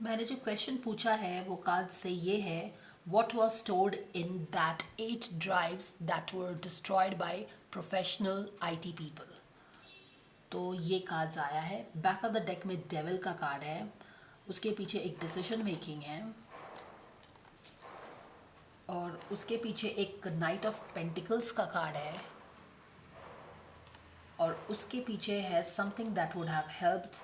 मैंने जो क्वेश्चन पूछा है वो कार्ड से ये है, what was stored in that 8 drives that were destroyed by professional IT people. तो ये कार्ड्स आया है। बैक ऑफ द डेक में डेविल का कार्ड है, उसके पीछे एक डिसीजन मेकिंग है, और उसके पीछे एक नाइट ऑफ पेंटिकल्स का कार्ड है, और उसके पीछे है something that would have helped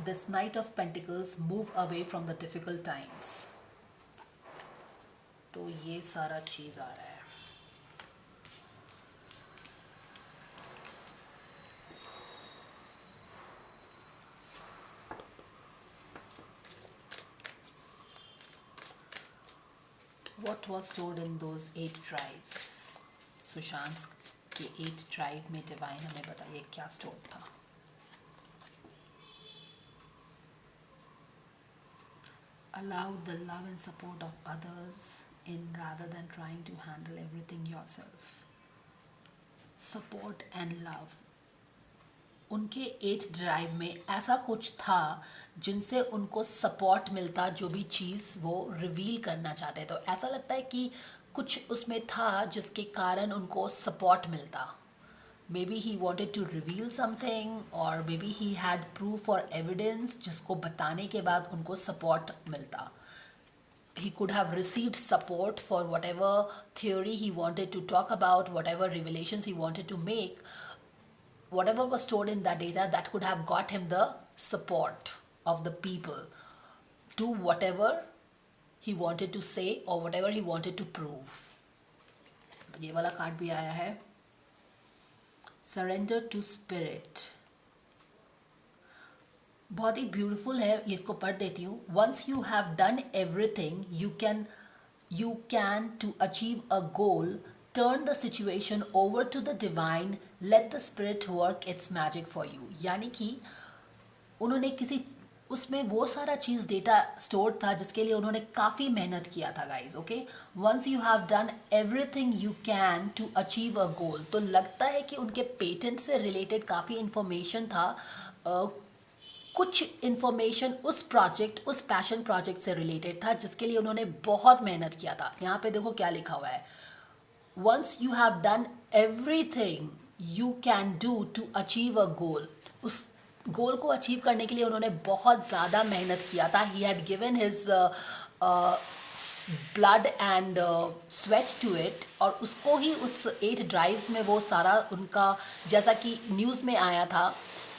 this night of pentacles move away from the difficult times. तो ये सारा चीज़ आ रहा है। What was stored in those 8 drives? Sushant के 8 ड्राइव में डिवाइन हमें बताइए क्या स्टोर था। Allow the love and support of others in rather than trying to handle everything yourself. Support and love. उनके 8 ड्राइव में ऐसा कुछ था जिनसे उनको सपोर्ट मिलता, जो भी चीज़ वो रिवील करना चाहते। तो ऐसा लगता है कि कुछ उसमें था जिसके कारण उनको सपोर्ट मिलता। Maybe he wanted to reveal something, और maybe he had proof और एविडेंस जिसको बताने के बाद उनको सपोर्ट मिलता। He could have received support for whatever theory he wanted to talk about, whatever revelations he wanted to make, whatever was stored in that data that could have got him the support of the people to whatever he wanted to say or whatever he wanted to prove. ये वाला card भी आया है, surrender to spirit. बहुत ही beautiful है, ये को पढ़ देती हूँ। Once you have done everything you can to achieve a goal, turn the situation over to the divine, let the spirit work its magic for you. यानी कि उन्होंने किसी उसमें वो सारा चीज़ डेटा स्टोर था जिसके लिए उन्होंने काफ़ी मेहनत किया था guys. Okay, once you have done everything you can to achieve a goal. तो लगता है कि उनके पेटेंट से रिलेटेड काफ़ी इन्फॉर्मेशन था, कुछ इन्फॉर्मेशन उस प्रोजेक्ट, उस पैशन प्रोजेक्ट से रिलेटेड था जिसके लिए उन्होंने बहुत मेहनत किया था। यहाँ पे देखो क्या लिखा हुआ है, once you have done everything you can do to achieve a goal. उस गोल को अचीव करने के लिए उन्होंने बहुत ज़्यादा मेहनत किया था। He had given his blood and sweat to it, और उसको ही उस 8 ड्राइव्स में वो सारा उनका, जैसा कि न्यूज़ में आया था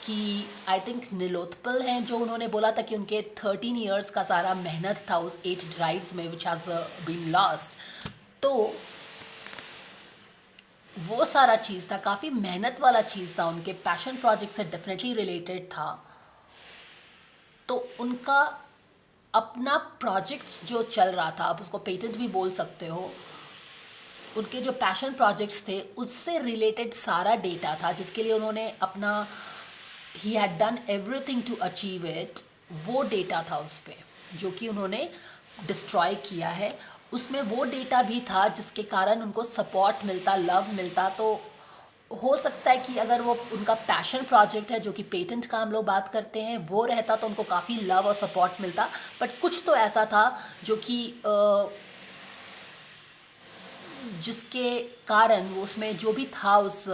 कि आई थिंक नीलोत्पल हैं जो उन्होंने बोला था कि उनके 13 ईयर्स का सारा मेहनत था उस 8 ड्राइव्स में, विच हैज़ बीन लॉस्ट। तो वो सारा चीज़ था, काफ़ी मेहनत वाला चीज़ था, उनके पैशन प्रोजेक्ट से डेफिनेटली रिलेटेड था। तो उनका अपना प्रोजेक्ट्स जो चल रहा था, आप उसको पेटेंट भी बोल सकते हो, उनके जो पैशन प्रोजेक्ट्स थे उससे रिलेटेड सारा डेटा था जिसके लिए उन्होंने अपना he had done everything to achieve it, वो डेटा था उस पर जो कि उन्होंने डिस्ट्रॉय किया है। उसमें वो डेटा भी था जिसके कारण उनको सपोर्ट मिलता, लव मिलता। तो हो सकता है कि अगर वो उनका पैशन प्रोजेक्ट है जो कि पेटेंट का हम लोग बात करते हैं, वो रहता तो उनको काफ़ी लव और सपोर्ट मिलता। बट कुछ तो ऐसा था जो कि जिसके कारण वो उसमें जो भी था उस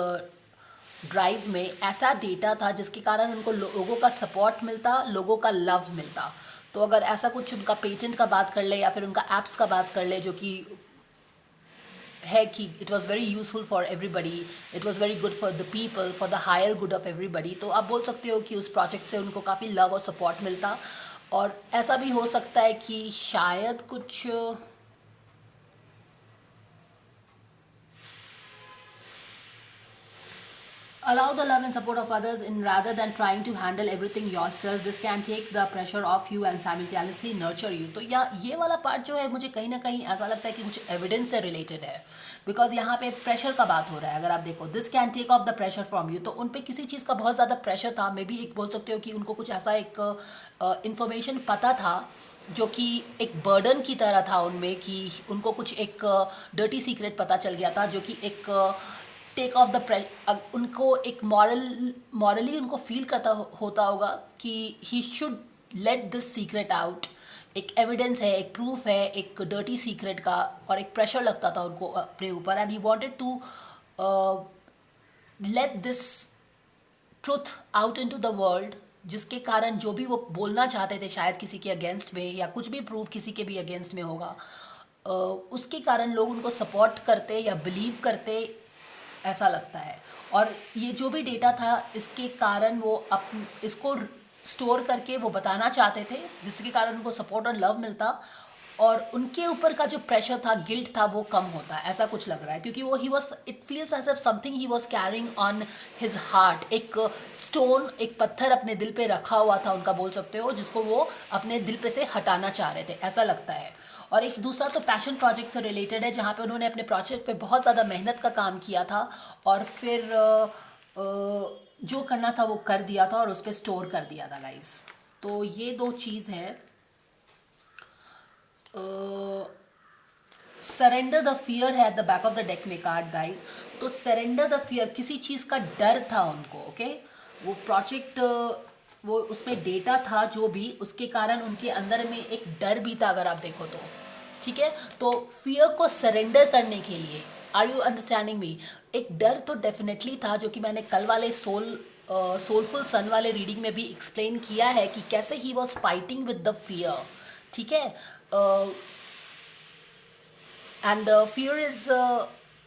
ड्राइव में ऐसा डेटा था जिसके कारण उनको लोगों का सपोर्ट मिलता, लोगों का लव मिलता। तो अगर ऐसा कुछ उनका पेटेंट का बात कर ले या फिर उनका एप्स का बात कर ले, जो कि है कि it was very useful for everybody, it was very good for the people, for the higher good of everybody, तो आप बोल सकते हो कि उस प्रोजेक्ट से उनको काफ़ी लव और सपोर्ट मिलता। और ऐसा भी हो सकता है कि शायद कुछ allow the love and support of others in rather than trying to handle everything yourself. This can take the pressure off you and simultaneously nurture you. तो या ये वाला पार्ट जो है मुझे कहीं ना कहीं ऐसा लगता है कि कुछ एविडेंस से रिलेटेड है, बिकॉज यहाँ पे प्रेशर का बात हो रहा है। अगर आप देखो, this can take off the pressure from you, तो उन पे किसी चीज़ का बहुत ज़्यादा प्रेशर था। मे बी एक बोल सकते हो कि उनको कुछ ऐसा एक इंफॉर्मेशन पता था जो कि एक बर्डन की तरह था उनमें, कि उनको कुछ एक डर्टी सीक्रेट पता चल गया था जो कि एक टेक ऑफ द उनको एक मॉरली उनको फील करता होता होगा कि he should let this secret out. एक एविडेंस है, एक प्रूफ है एक डर्टी सीक्रेट का, और एक प्रेशर लगता था उनको अपने ऊपर, and he wanted to let this truth out into the world, जिसके कारण जो भी वो बोलना चाहते थे शायद किसी के अगेंस्ट में, या कुछ भी प्रूफ किसी के भी अगेंस्ट में होगा, उसके कारण लोग उनको सपोर्ट करते या बिलीव करते, ऐसा लगता है। और ये जो भी डेटा था इसके कारण वो इसको स्टोर करके वो बताना चाहते थे, जिसके कारण उनको सपोर्ट और लव मिलता, और उनके ऊपर का जो प्रेशर था, गिल्ट था, वो कम होता है, ऐसा कुछ लग रहा है। क्योंकि वो he was, it feels as if something he was carrying on his heart, एक स्टोन, एक पत्थर अपने दिल पे रखा हुआ था उनका, बोल सकते हो, जिसको वो अपने दिल पे से हटाना चाह रहे थे, ऐसा लगता है। और एक दूसरा तो पैशन प्रोजेक्ट से रिलेटेड है, जहाँ पे उन्होंने अपने प्रोजेक्ट पे बहुत ज़्यादा मेहनत का काम किया था, और फिर जो करना था वो कर दिया था, और उस पर स्टोर कर दिया था गाइस। तो ये दो चीज़ है। सरेंडर द फियर है at the back of the deck में कार्ड गाइस। तो सरेंडर द फियर, किसी चीज़ का डर था उनको, ओके। वो प्रोजेक्ट, वो उसमें डेटा था जो भी, उसके कारण उनके अंदर में एक डर भी था, अगर आप देखो तो, ठीक है। तो फियर को सरेंडर करने के लिए, आर यू अंडरस्टैंडिंग मी, एक डर तो डेफिनेटली था, जो कि मैंने कल वाले सोलफुल सन वाले रीडिंग में भी एक्सप्लेन किया है कि कैसे he was fighting with the fear, ठीक है। And fear is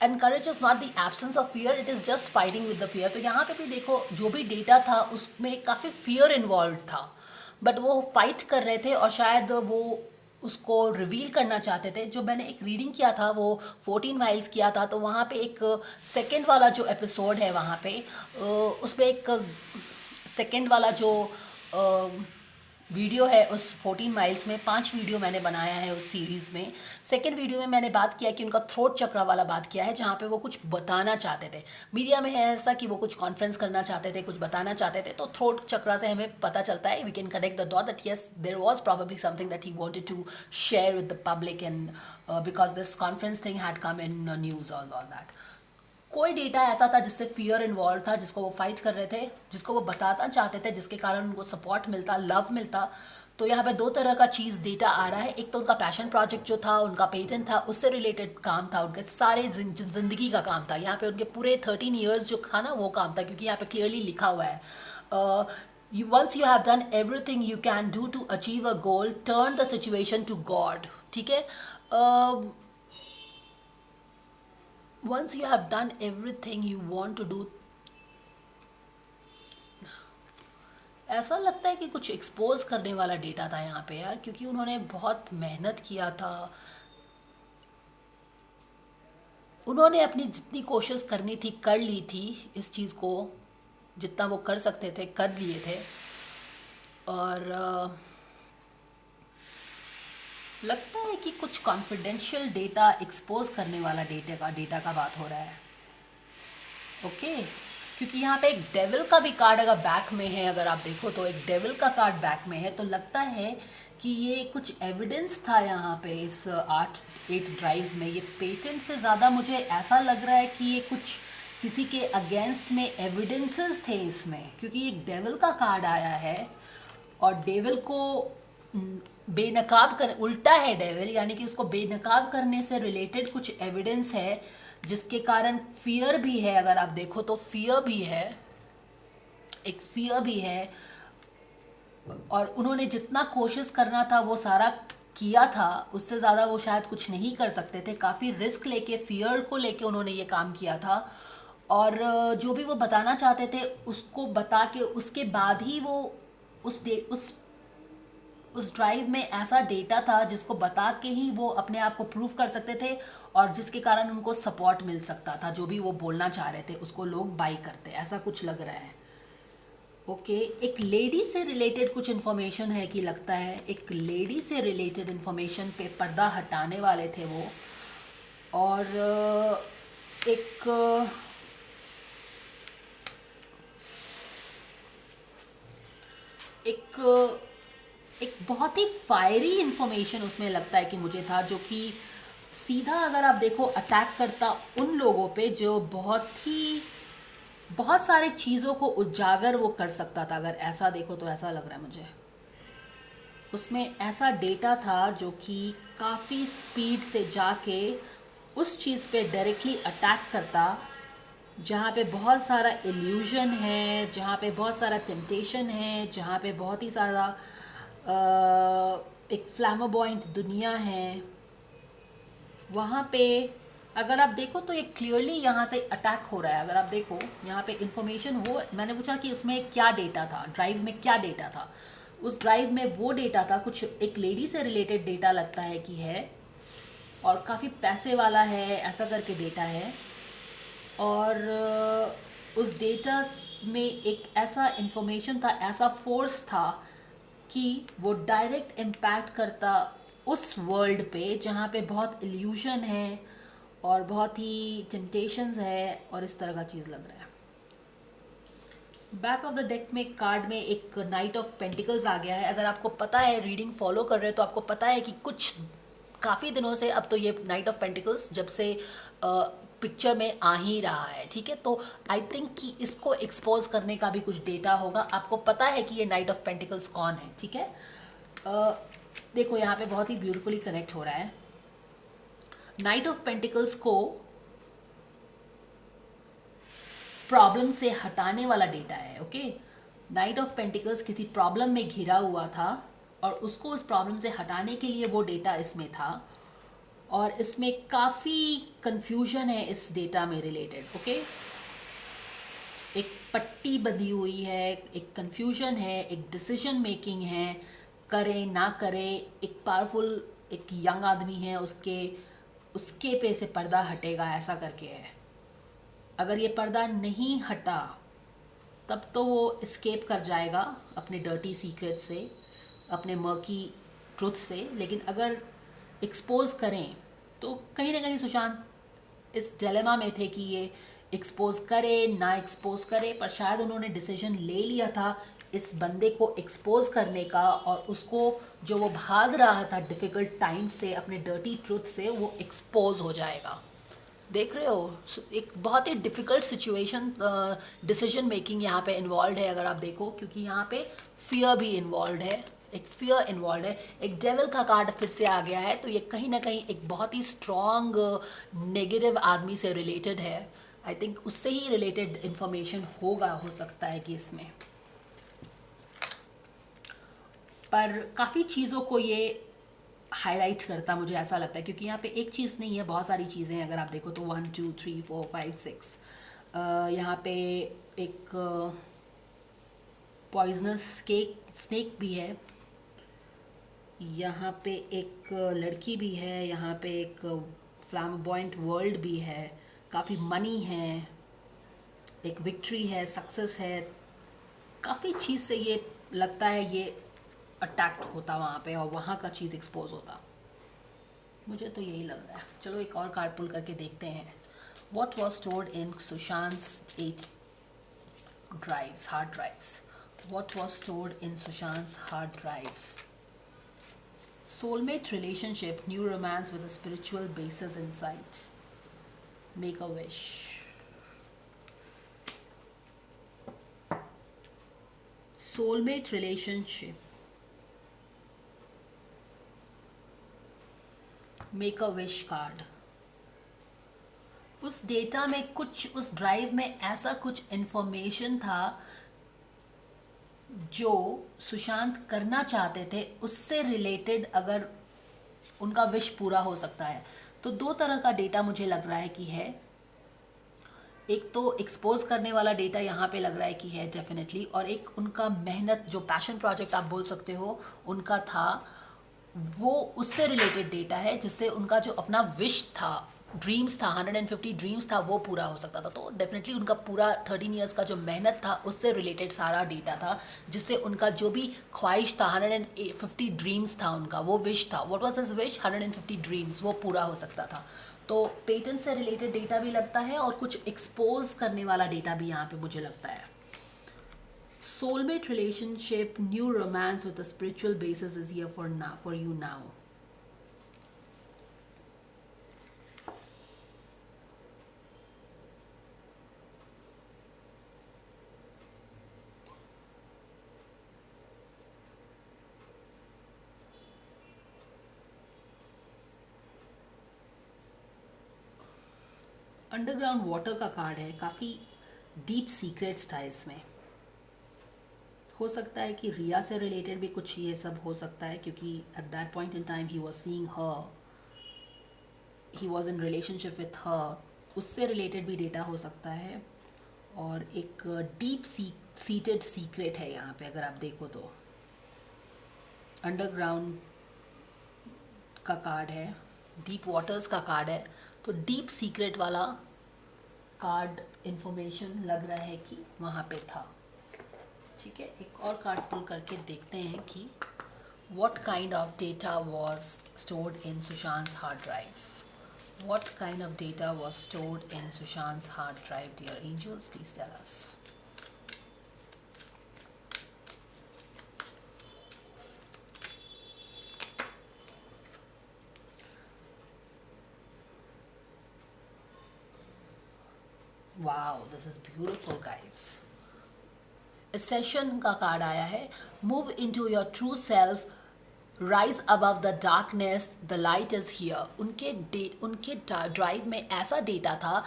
encourages not the absence of fear, it is just fighting with the fear। तो यहाँ पे भी देखो, जो भी डेटा था उसमें काफ़ी फियर इन्वॉल्व था, बट वो फाइट कर रहे थे, और शायद वो उसको रिवील करना चाहते थे। जो मैंने एक रीडिंग किया था वो 14 माइल्स किया था, तो वहाँ पे एक सेकंड वाला जो एपिसोड है, वहाँ पे उसमें एक सेकंड वाला जो वीडियो है उस 14 माइल्स में, 5 वीडियो मैंने बनाया है उस सीरीज़ में। सेकंड वीडियो में मैंने बात किया कि उनका थ्रोट चक्र वाला बात किया है, जहाँ पे वो कुछ बताना चाहते थे। मीडिया में है ऐसा कि वो कुछ कॉन्फ्रेंस करना चाहते थे, कुछ बताना चाहते थे, तो थ्रोट चक्र से हमें पता चलता है, we can connect the dot that yes there was probably something that he wanted to share with the public, and because this conference thing had come in news all that. कोई data ऐसा था जिससे fear involve था, जिसको वो fight कर रहे थे, जिसको वो बताना चाहते थे, जिसके कारण उनको सपोर्ट मिलता, लव मिलता। तो यहाँ पे दो तरह का चीज़ डेटा आ रहा है। एक तो उनका पैशन प्रोजेक्ट जो था, उनका पेटेंट था, उससे रिलेटेड काम था, उनके सारे ज़िंदगी का काम था। यहाँ पे उनके पूरे 13 ईयर्स जो था ना, वो काम था, क्योंकि यहाँ पे क्लियरली लिखा हुआ है, once you have done everything you can do to achieve a goal, turn the situation to God, ठीक है। once you have done everything you want to do, ऐसा लगता है कि कुछ एक्सपोज करने वाला डेटा था यहाँ पे यार, क्योंकि उन्होंने बहुत मेहनत किया था, उन्होंने अपनी जितनी कोशिश करनी थी कर ली थी, इस चीज़ को जितना वो कर सकते थे कर लिए थे। और लगता है कि कुछ कॉन्फिडेंशियल डेटा एक्सपोज करने वाला डेटा का बात हो रहा है, ओके। क्योंकि यहाँ पे एक डेविल का भी कार्ड अगर बैक में है, अगर आप देखो तो एक डेविल का कार्ड बैक में है, तो लगता है कि ये कुछ एविडेंस था यहाँ पे इस 8 ड्राइव में। ये पेटेंट से ज़्यादा मुझे ऐसा लग रहा है कि ये कुछ किसी के अगेंस्ट में एविडेंसेस थे इसमें, क्योंकि एक डेविल का कार्ड आया है, और डेविल को बेनकाब कर, उल्टा है डेविल, यानी कि उसको बेनकाब करने से रिलेटेड कुछ एविडेंस है, जिसके कारण फियर भी है। अगर आप देखो तो फियर भी है, एक फियर भी है, और उन्होंने जितना कोशिश करना था वो सारा किया था, उससे ज़्यादा वो शायद कुछ नहीं कर सकते थे। काफ़ी रिस्क लेके, फियर को लेके उन्होंने ये काम किया था, और जो भी वो बताना चाहते थे उसको बता के, उसके बाद ही वो उस ड्राइव में ऐसा डेटा था जिसको बता के ही वो अपने आप को प्रूव कर सकते थे, और जिसके कारण उनको सपोर्ट मिल सकता था। जो भी वो बोलना चाह रहे थे उसको लोग बाई करते, ऐसा कुछ लग रहा है, ओके। एक लेडी से रिलेटेड कुछ इन्फॉर्मेशन है कि लगता है एक लेडी से रिलेटेड इन्फॉर्मेशन पे पर्दा हटाने वाले थे वो। और एक एक एक बहुत ही फायरी इन्फॉर्मेशन उसमें लगता है कि मुझे था, जो कि सीधा अगर आप देखो अटैक करता उन लोगों पे जो बहुत सारे चीज़ों को उजागर वो कर सकता था। अगर ऐसा देखो तो ऐसा लग रहा है मुझे, उसमें ऐसा डेटा था जो कि काफ़ी स्पीड से जाके उस चीज़ पे डायरेक्टली अटैक करता, जहाँ पे बहुत सारा इल्यूजन है, जहाँ पे बहुत सारा टेम्पटेशन है, जहाँ पे बहुत ही सारा एक फ्लैमाबॉइंट दुनिया है। वहाँ पे अगर आप देखो तो ये क्लियरली यहाँ से अटैक हो रहा है। अगर आप देखो यहाँ पे इंफॉर्मेशन हो, मैंने पूछा कि उसमें क्या डेटा था, ड्राइव में क्या डेटा था। उस ड्राइव में वो डेटा था, कुछ एक लेडी से रिलेटेड डेटा लगता है कि है, और काफ़ी पैसे वाला है, ऐसा करके डेटा है। और उस डेटा में एक ऐसा इंफॉर्मेशन था, ऐसा फोर्स था कि वो डायरेक्ट इम्पैक्ट करता उस वर्ल्ड पे जहाँ पे बहुत इल्यूशन है और बहुत ही टेम्पटेशंस है और इस तरह का चीज़ लग रहा है। बैक ऑफ द डेक में कार्ड में एक नाइट ऑफ पेंटिकल्स आ गया है। अगर आपको पता है, रीडिंग फॉलो कर रहे हो तो आपको पता है कि कुछ काफ़ी दिनों से अब तो ये नाइट ऑफ पेंटिकल्स जब से पिक्चर में आ ही रहा है, ठीक है। तो आई थिंक कि इसको एक्सपोज करने का भी कुछ डेटा होगा। आपको पता है कि ये नाइट ऑफ पेंटिकल्स कौन है, ठीक है। देखो यहाँ पे बहुत ही ब्यूटीफुली कनेक्ट हो रहा है। नाइट ऑफ पेंटिकल्स को प्रॉब्लम से हटाने वाला डेटा है, ओके। नाइट ऑफ पेंटिकल्स किसी प्रॉब्लम में घिरा हुआ था और उसको उस प्रॉब्लम से हटाने के लिए वो डेटा इसमें था, और इसमें काफ़ी कंफ्यूजन है इस डेटा में रिलेटेड, ओके। एक पट्टी बंधी हुई है, एक कंफ्यूजन है, एक डिसीजन मेकिंग है, करें ना करें। एक पावरफुल एक यंग आदमी है, उसके उसके पे से पर्दा हटेगा, ऐसा करके है। अगर ये पर्दा नहीं हटा तब तो वो एस्केप कर जाएगा अपने डर्टी सीक्रेट से, अपने मर्की ट्रुथ से। लेकिन अगर एक्सपोज करें तो कहीं ना कहीं सुशांत इस डिलेमा में थे कि ये एक्सपोज करे ना एक्सपोज करे, पर शायद उन्होंने डिसीजन ले लिया था इस बंदे को एक्सपोज करने का, और उसको जो वो भाग रहा था डिफ़िकल्ट टाइम से, अपने डर्टी ट्रुथ से, वो एक्सपोज हो जाएगा। देख रहे हो, एक बहुत ही डिफ़िकल्ट सिचुएशन, डिसीजन मेकिंग यहाँ पे इन्वॉल्व है अगर आप देखो, क्योंकि यहाँ पे फियर भी इन्वॉल्व है, एक फियर इन्वॉल्व है। एक डेविल का कार्ड फिर से आ गया है, तो ये कहीं ना कहीं एक बहुत ही स्ट्रॉन्ग नेगेटिव आदमी से रिलेटेड है। आई थिंक उससे ही रिलेटेड इंफॉर्मेशन होगा, हो सकता है कि इसमें, पर काफ़ी चीज़ों को ये हाईलाइट करता, मुझे ऐसा लगता है, क्योंकि यहाँ पे एक चीज़ नहीं है, बहुत सारी चीज़ें हैं। अगर आप देखो तो 1 2 3 4 5 6, यहाँ पे एक पॉइजनस स्नेक भी है, यहाँ पे एक लड़की भी है, यहाँ पे एक फ्लैम्बॉयंट वर्ल्ड भी है, काफ़ी मनी है, एक विक्ट्री है, सक्सेस है। काफ़ी चीज़ से ये लगता है ये अटैक्ट होता वहाँ पे, और वहाँ का चीज़ एक्सपोज होता। मुझे तो यही लग रहा है। चलो एक और कार्ड पुल करके देखते हैं। What was stored in Sushant's 8 drives, hard drives? What was stored in Sushant's hard drive? Soulmate relationship, new romance with a spiritual basis inside. Make a wish. Soulmate relationship. Make a wish card. उस data में कुछ, उस drive में ऐसा कुछ information था जो सुशांत करना चाहते थे, उससे रिलेटेड अगर उनका विश पूरा हो सकता है। तो दो तरह का डेटा मुझे लग रहा है कि है। एक तो एक्सपोज करने वाला डेटा यहाँ पे लग रहा है कि है डेफिनेटली, और एक उनका मेहनत, जो पैशन प्रोजेक्ट आप बोल सकते हो उनका था, वो उससे रिलेटेड डेटा है, जिससे उनका जो अपना विश था, ड्रीम्स था, 150 ड्रीम्स था, वो पूरा हो सकता था। तो डेफिनेटली उनका पूरा 13 इयर्स का जो मेहनत था उससे रिलेटेड सारा डेटा था, जिससे उनका जो भी ख्वाहिश था, 150 ड्रीम्स था उनका, वो विश था। What was his wish? 150 dreams, वो पूरा हो सकता था। तो पेटेंट से रिलेटेड डेटा भी लगता है, और कुछ एक्सपोज करने वाला डेटा भी यहाँ पे मुझे लगता है। Soulmate relationship, new romance with a spiritual basis is here for now, for you now. Underground water का कार्ड है, काफ़ी डीप सीक्रेट्स था इसमें। हो सकता है कि रिया से रिलेटेड भी कुछ ये सब हो सकता है, क्योंकि at that point in time he was seeing her, he was in relationship with her, उससे रिलेटेड भी डेटा हो सकता है। और एक डीप सीटेड सीक्रेट है यहाँ पे, अगर आप देखो तो अंडरग्राउंड का कार्ड है, डीप वाटर्स का कार्ड है, तो डीप सीक्रेट वाला कार्ड इंफॉर्मेशन लग रहा है कि वहाँ पे था। ठीक है, एक और कार्ड पुल करके देखते हैं कि what kind of data was stored in Sushant's hard drive. What kind of data was stored in Sushant's hard drive, dear angels? Please tell us. Wow, this is beautiful, guys. Ascension का card आया है, move into your true self, rise above the darkness, the light is here. उनके drive में ऐसा data था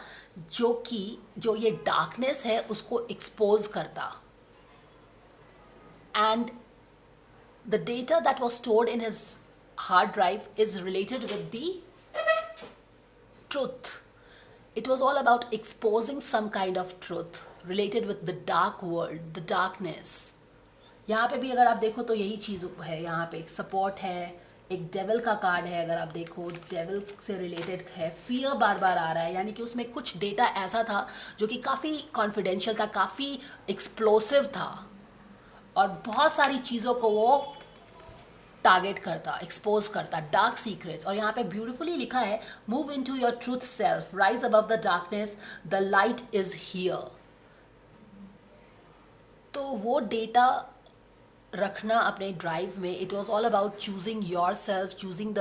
जो ये darkness है उसको एक्सपोज करता, and the data that was stored in his hard drive is related with the truth. It was all about exposing some kind of truth related with the dark world, the darkness. यहाँ पे भी अगर आप देखो तो यही चीज़ है, यहाँ पे सपोर्ट है, एक डेविल का कार्ड है, अगर आप देखो डेविल से रिलेटेड है, फियर बार बार आ रहा है, यानी कि उसमें कुछ डेटा ऐसा था जो कि काफ़ी कॉन्फिडेंशियल था, काफ़ी एक्सप्लोसिव था, और बहुत सारी चीज़ों को वो टारगेट करता, एक्सपोज करता, डार्क सीक्रेट्स। और यहाँ पे ब्यूटिफुली लिखा है, move into your truth self, rise above the darkness, the light is here. तो वो डेटा रखना अपने ड्राइव में, it was all about choosing yourself, choosing the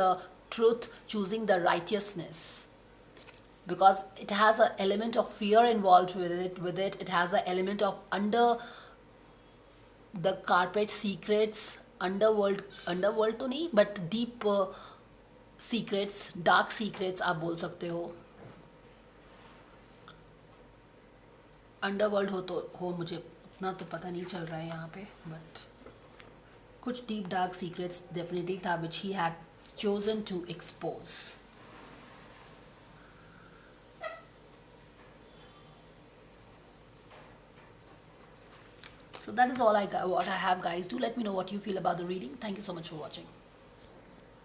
truth, choosing the righteousness, because it has an element of fear involved with it. It has an element of under the carpet secrets, underworld तो नहीं, but deep secrets, dark secrets आप बोल सकते हो, underworld हो मुझे उतना तो पता नहीं चल रहा है यहाँ पे, बट कुछ डीप डार्क सीक्रेट्स डेफिनेटली था which he had chosen to expose. So that is all what I have, guys. Do let me know what you feel about the reading. Thank you so much for watching.